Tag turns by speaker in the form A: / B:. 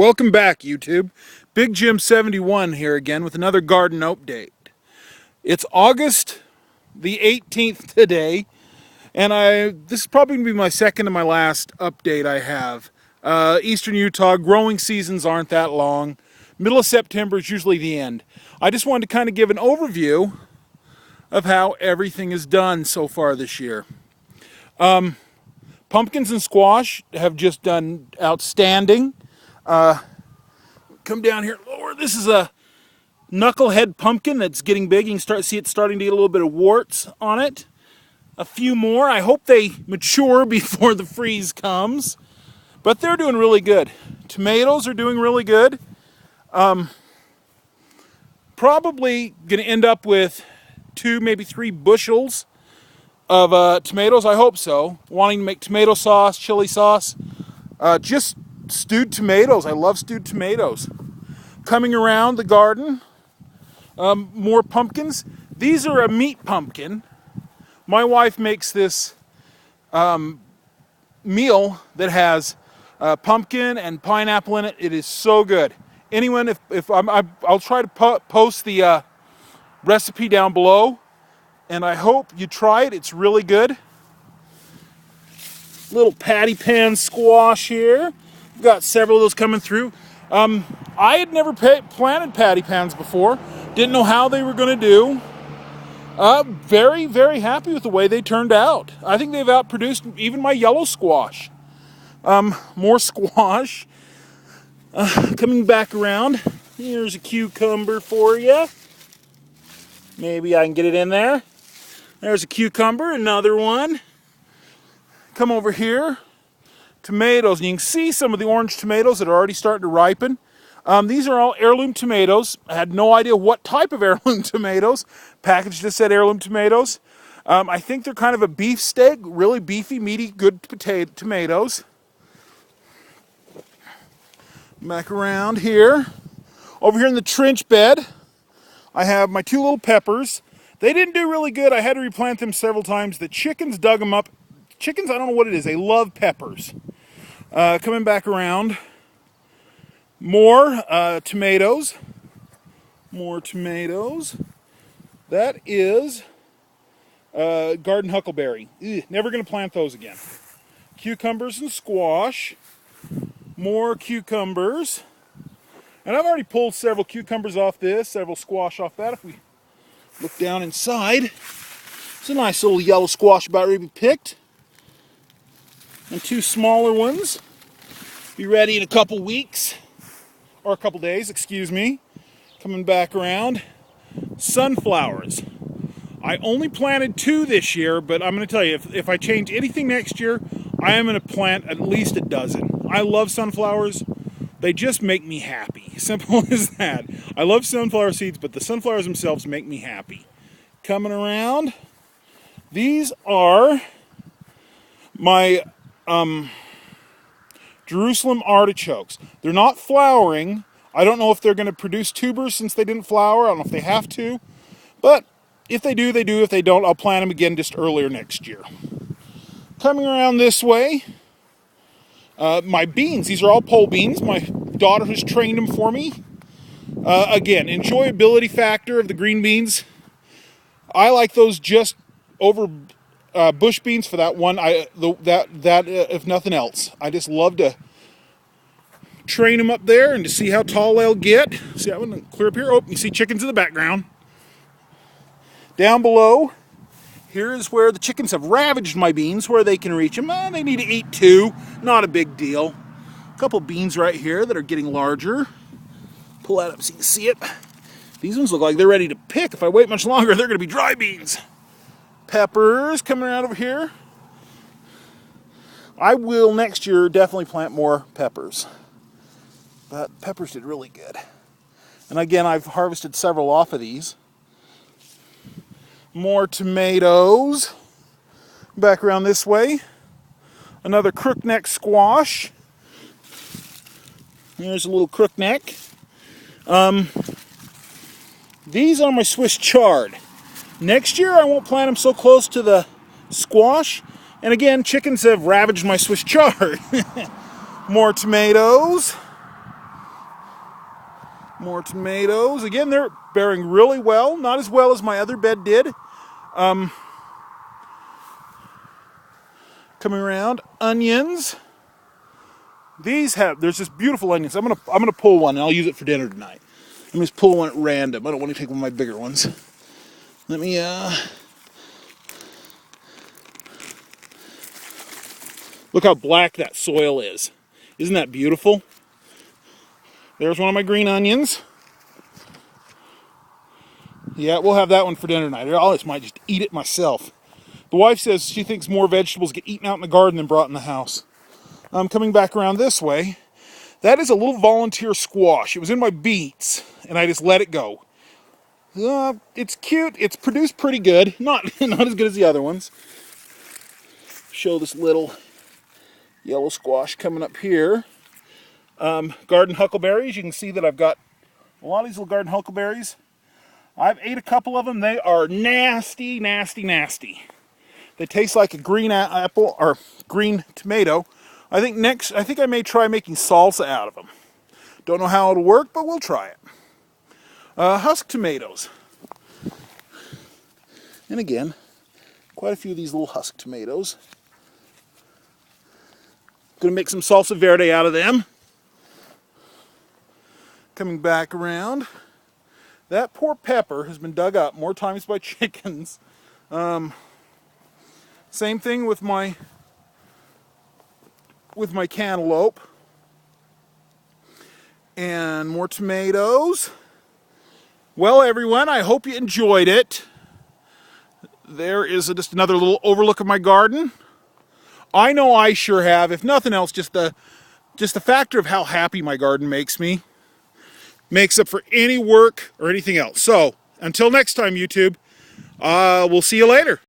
A: Welcome back, YouTube. Big Jim 71 here again with another garden update. It's August the 18th today, and this is probably going to be my second and my last update I have. Eastern Utah, growing seasons aren't that long. Middle of September is usually the end. I just wanted to kind of give an overview of how everything is done so far this year. Pumpkins and squash have just done outstanding. Come down here lower. This is a knucklehead pumpkin that's getting big. You can see it's starting to get a little bit of warts on it. A few more. I hope they mature before the freeze comes. But they're doing really good. Tomatoes are doing really good. Probably going to end up with 2, maybe 3 bushels of tomatoes. I hope so. Wanting to make tomato sauce, chili sauce. Just stewed tomatoes. I love stewed tomatoes. Coming around the garden, more pumpkins. These are a meat pumpkin. My wife makes this meal that has pumpkin and pineapple in it. It is so good. Anyone, I'll try to post the recipe down below, and I hope you try it. It's really good. Little patty pan squash here. We've got several of those coming through. I had never planted patty pans before. Didn't know how they were going to do. Very, very happy with the way they turned out. I think they've outproduced even my yellow squash. More squash. Coming back around. Here's a cucumber for you. Maybe I can get it in there. There's a cucumber, another one. Come over here. Tomatoes, and you can see some of the orange tomatoes that are already starting to ripen. These are all heirloom tomatoes. I had no idea what type of heirloom tomatoes. Package just said heirloom tomatoes. I think they're kind of a beefsteak, really beefy, meaty, good tomatoes. Back around here. Over here in the trench bed, I have my 2 little peppers. They didn't do really good. I had to replant them several times. The chickens dug them up. Chickens, I don't know what it is. They love peppers. Coming back around. More tomatoes. More tomatoes. That is garden huckleberry. Ugh, never going to plant those again. Cucumbers and squash. More cucumbers. And I've already pulled several cucumbers off this, several squash off that. If we look down inside, it's a nice little yellow squash about ready to be picked. And 2 smaller ones. Be ready in a couple weeks. Or a couple days, excuse me. Coming back around. Sunflowers. I only planted 2 this year, but I'm going to tell you, if I change anything next year, I am going to plant at least a dozen. I love sunflowers. They just make me happy. Simple as that. I love sunflower seeds, but the sunflowers themselves make me happy. Coming around. These are my Jerusalem artichokes. They're not flowering. I don't know if they're going to produce tubers since they didn't flower. I don't know if they have to. But if they do, they do. If they don't, I'll plant them again just earlier next year. Coming around this way, my beans. These are all pole beans. My daughter has trained them for me. Again, enjoyability factor of the green beans. I like those just over bush beans for that one. If nothing else, I just love to train them up there and to see how tall they'll get. See, I'm going to clear up here. Oh, you see chickens in the background. Down below, here is where the chickens have ravaged my beans, where they can reach them. They need to eat 2. Not a big deal. A couple beans right here that are getting larger. Pull that up so you can see it. These ones look like they're ready to pick. If I wait much longer, they're going to be dry beans. Peppers coming around over here. I will next year definitely plant more peppers. But peppers did really good. And again, I've harvested several off of these. More tomatoes. Back around this way. Another crookneck squash. There's a little crookneck. These are my Swiss chard. Next year I won't plant them so close to the squash. And again, chickens have ravaged my Swiss chard. More tomatoes. More tomatoes. Again, they're bearing really well. Not as well as my other bed did. Coming around, onions. There's just beautiful onions. I'm gonna pull one and I'll use it for dinner tonight. Let me just pull one at random. I don't want to take one of my bigger ones. Let me look how black that soil is. Isn't that beautiful? There's one of my green onions. Yeah, we'll have that one for dinner tonight. I just might just eat it myself. The wife says she thinks more vegetables get eaten out in the garden than brought in the house. I'm coming back around this way. That is a little volunteer squash. It was in my beets, and I just let it go. It's cute. It's produced pretty good. Not as good as the other ones. Show this little yellow squash coming up here. Garden huckleberries. You can see that I've got a lot of these little garden huckleberries. I've ate a couple of them. They are nasty, nasty, nasty. They taste like a green apple or green tomato. I think I may try making salsa out of them. Don't know how it'll work, but we'll try it. Husk tomatoes. And again, quite a few of these little husk tomatoes. Gonna make some salsa verde out of them. Coming back around. That poor pepper has been dug up more times by chickens. Same thing with my cantaloupe. And more tomatoes. Well, everyone, I hope you enjoyed it. There is just another little overlook of my garden. I know I sure have. If nothing else, just the factor of how happy my garden makes me makes up for any work or anything else. So, until next time, YouTube, we'll see you later.